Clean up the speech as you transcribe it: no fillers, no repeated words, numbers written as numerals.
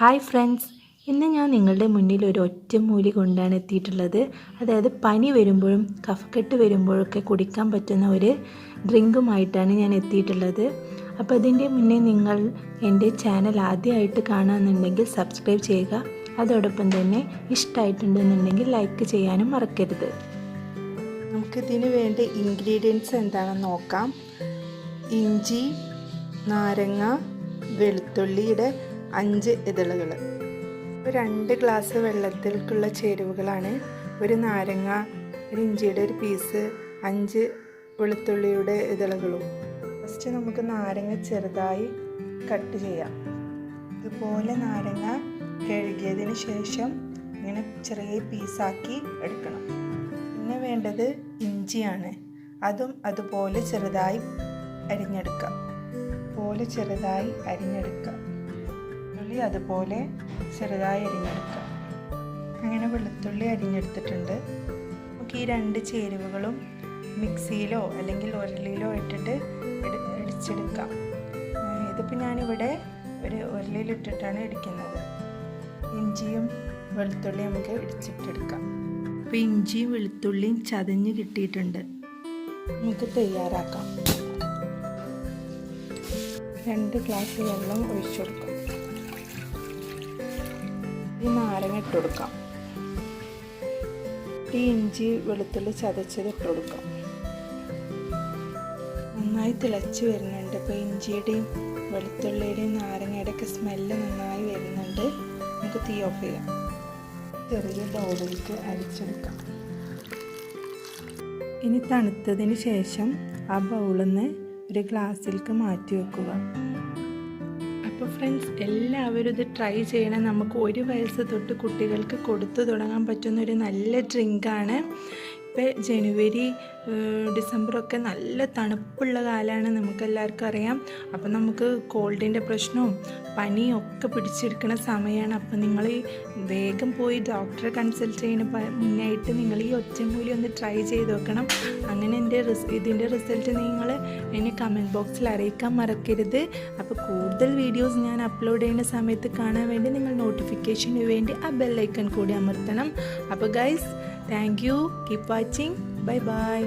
Hi friends, ഇന്ന് ഞാൻ നിങ്ങളുടെ മുന്നിൽ ഒരു ഒറ്റമൂലി കൊണ്ടാണ് എത്തിയിട്ടുള്ളത്. അതായത് പനി വരുമ്പോഴും കഫക്കെട്ട് വരുമ്പോഴൊക്കെ കുടിക്കാൻ പറ്റുന്ന ഒരു ഡ്രിങ്കുമായിട്ടാണ് ഞാൻ എത്തിയിട്ടുള്ളത്. അപ്പോൾ അതിൻ്റെ മുന്നേ നിങ്ങൾ എൻ്റെ ചാനൽ ആദ്യമായിട്ട് കാണുകയെന്നുണ്ടെങ്കിൽ സബ്സ്ക്രൈബ് ചെയ്യുക. അതോടൊപ്പം തന്നെ ഇഷ്ടമായിട്ടുണ്ടെന്നുണ്ടെങ്കിൽ ലൈക്ക് ചെയ്യാനും മറക്കരുത്. നമുക്കിതിന് വേണ്ട ഇൻഗ്രീഡിയൻസ് എന്താണെന്ന് നോക്കാം. ഇഞ്ചി, നാരങ്ങ, വെളുത്തുള്ളിയുടെ 5 ഇതളുകൾ, 2 ഗ്ലാസ് വെള്ളത്തിലേക്കുള്ള ചേരുവകളാണ്. ഒരു നാരങ്ങ, ഒരു ഇഞ്ചിയുടെ ഒരു പീസ്, 5 വെളുത്തുള്ളിയുടെ ഇതളുകളും. ഫസ്റ്റ് നമുക്ക് നാരങ്ങ ചെറുതായി കട്ട് ചെയ്യാം. ഇതുപോലെ നാരങ്ങ കഴുകിയതിന് ശേഷം ഇങ്ങനെ ചെറിയ പീസാക്കി എടുക്കണം. പിന്നെ വേണ്ടത് ഇഞ്ചിയാണ്. അതും അതുപോലെ ചെറുതായി അരിഞ്ഞെടുക്കുക. അതുപോലെ ചെറുതായി അരിഞ്ഞെടുക്കുക. അങ്ങനെ വെളുത്തുള്ളി അരിഞ്ഞെടുത്തിട്ടുണ്ട്. നമുക്ക് ഈ 2 ചേരുവകളും മിക്സിയിലോ അല്ലെങ്കിൽ ഉരലിലോ ഇട്ടിട്ട് ഇടിച്ചെടുക്കാം. ഇതിപ്പോൾ ഞാനിവിടെ ഒരു ഉരലിലിട്ടിട്ടാണ് ഇടിക്കുന്നത്. ഇഞ്ചിയും വെളുത്തുള്ളിയും നമുക്ക് ഇടിച്ചിട്ടെടുക്കാം. അപ്പോൾ ഇഞ്ചിയും വെളുത്തുള്ളിയും ചതഞ്ഞ് കിട്ടിയിട്ടുണ്ട്. നമുക്ക് തയ്യാറാക്കാം. 2 ഗ്ലാസ് വെള്ളം ഒഴിച്ചു കൊടുക്കാം. ഈ നാരങ്ങ ഇട്ട് കൊടുക്കാം. ഈ ഇഞ്ചി വെളുത്തുള്ളി ചതച്ചത് ഇട്ട് കൊടുക്കാം. നന്നായി തിളച്ച് വരുന്നുണ്ട്. ഇപ്പോൾ ഇഞ്ചിയുടെയും വെളുത്തുള്ളിയുടെയും നാരങ്ങയുടെ ഒക്കെ സ്മെല്ല് നന്നായി വരുന്നുണ്ട്. നമുക്ക് തീ ഓഫ് ചെയ്യാം. ചെറിയ ബൗളിലേക്ക് അരിച്ചെടുക്കാം. ഇനി തണുത്തതിന് ശേഷം ആ ബൗളിൽ നിന്ന് ഒരു ഗ്ലാസ്സിലേക്ക് മാറ്റി വെക്കുക. അപ്പോൾ ഫ്രണ്ട്സ്, എല്ലാവരും ഇത് ട്രൈ ചെയ്യണം. നമുക്ക് 1 വയസ്സ് തൊട്ട് കുട്ടികൾക്ക് കൊടുത്തു തുടങ്ങാൻ പറ്റുന്ന ഒരു നല്ല ഡ്രിങ്കാണ്. ഇപ്പോൾ ജനുവരി ഡിസംബറൊക്കെ നല്ല തണുപ്പുള്ള കാലമാണ്, നമുക്കെല്ലാവർക്കും അറിയാം. അപ്പോൾ നമുക്ക് കോൾഡിൻ്റെ പ്രശ്നവും പനിയും ഒക്കെ പിടിച്ചെടുക്കുന്ന സമയമാണ്. അപ്പോൾ നിങ്ങൾ വേഗം പോയി ഡോക്ടറെ കൺസൾട്ട് ചെയ്യുന്ന മുന്നായിട്ട് നിങ്ങൾ ഈ ഒറ്റമൂലി ഒന്ന് ട്രൈ ചെയ്ത് നോക്കണം. അങ്ങനെ ഇതിൻ്റെ റിസൾട്ട് നിങ്ങൾ എന്നെ കമൻറ്റ് ബോക്സിൽ അറിയിക്കാൻ മറക്കരുത്. അപ്പോൾ കൂടുതൽ വീഡിയോസ് ഞാൻ അപ്ലോഡ് ചെയ്യുന്ന സമയത്ത് കാണാൻ വേണ്ടി നിങ്ങൾ നോട്ടിഫിക്കേഷന് വേണ്ടി ആ ബെല്ലൈക്കൺ കൂടി അമർത്തണം. അപ്പോൾ guys, thank you. Keep watching. Bye bye.